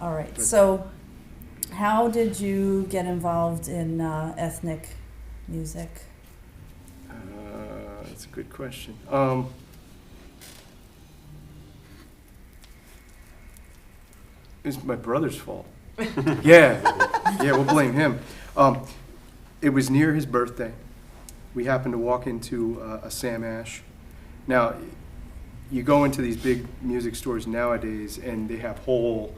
All right. But- So, how did you get involved in ethnic music? That's a good question. It's my brother's fault. Yeah, we'll blame him. It was near his birthday. We happened to walk into a Sam Ash. Now, you go into these big music stores nowadays, and they have whole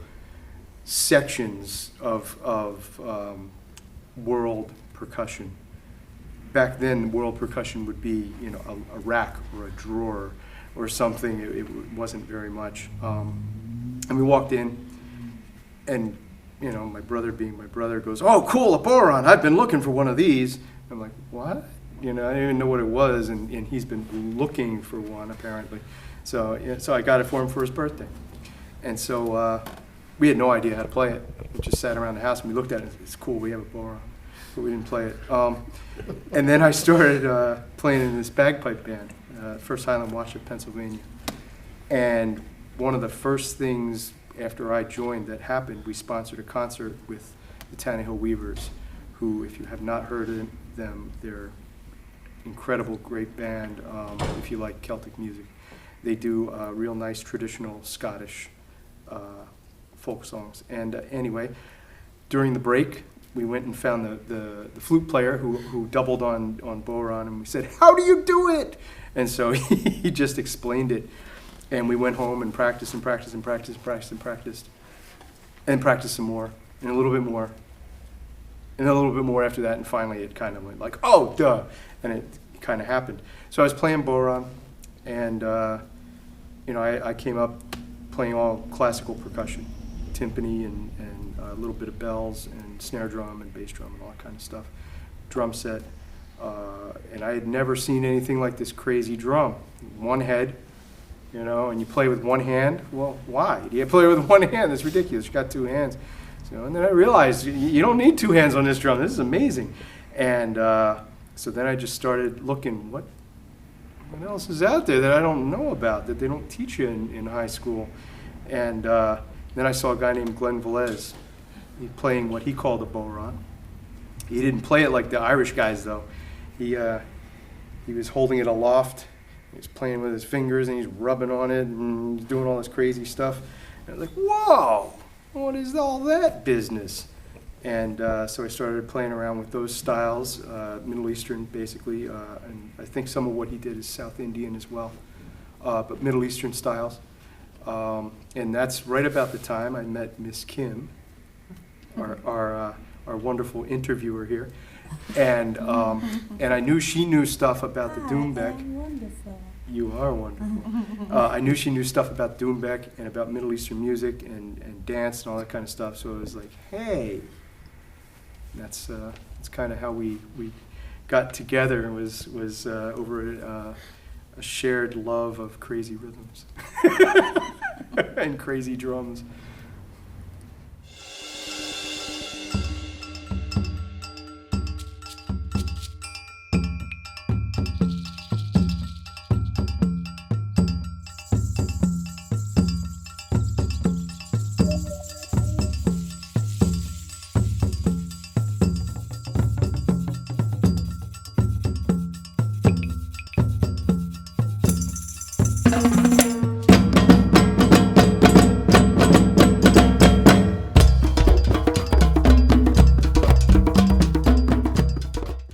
sections of world percussion. Back then, world percussion would be, a rack or a drawer or something. It wasn't very much. And we walked in, and my brother, being my brother, goes, "Oh, cool, a boron! I've been looking for one of these." I'm like, "What?" I didn't even know what it was, and he's been looking for one apparently. So I got it for him for his birthday, and so we had no idea how to play it. We just sat around the house and we looked at it. It's cool, we have a boron, but we didn't play it. And then I started playing in this bagpipe band, First Highland Watch of Pennsylvania, and one of the first things after I joined that happened, we sponsored a concert with the Tannehill Weavers, who, if you have not heard of them, they're incredible, great band. If you like Celtic music, they do real nice traditional Scottish folk songs. And anyway, during the break, we went and found the flute player who doubled on boron, and we said, "How do you do it?" And so he just explained it. And we went home and practiced and practiced and practiced and practiced and practiced and practiced some more and a little bit more and a little bit more after that. And finally it kind of went like, "Oh, duh." And it kind of happened. So I was playing boron, and I came up playing all classical percussion, timpani and a little bit of bells and snare drum and bass drum and all that kind of stuff, drum set. And I had never seen anything like this crazy drum. One head. And you play with one hand. Well, why? Do you play with one hand? That's ridiculous. You got two hands. And then I realized you don't need two hands on this drum. This is amazing. And so then I just started looking, what else is out there that I don't know about, that they don't teach you in high school? And then I saw a guy named Glenn Velez. He playing what he called a boron. He didn't play it like the Irish guys, though. He was holding it aloft. He's playing with his fingers and he's rubbing on it and he's doing all this crazy stuff. And I was like, "Whoa, what is all that business?" And so I started playing around with those styles, Middle Eastern basically, and I think some of what he did is South Indian as well, but Middle Eastern styles. And that's right about the time I met Miss Kim, our wonderful interviewer here. And I knew she knew stuff about the Doombeck. I'm wonderful. You are wonderful. I knew she knew stuff about Doombeck and about Middle Eastern music and dance and all that kind of stuff. So it was like, hey, that's kind of how we got together. Was over a shared love of crazy rhythms and crazy drums.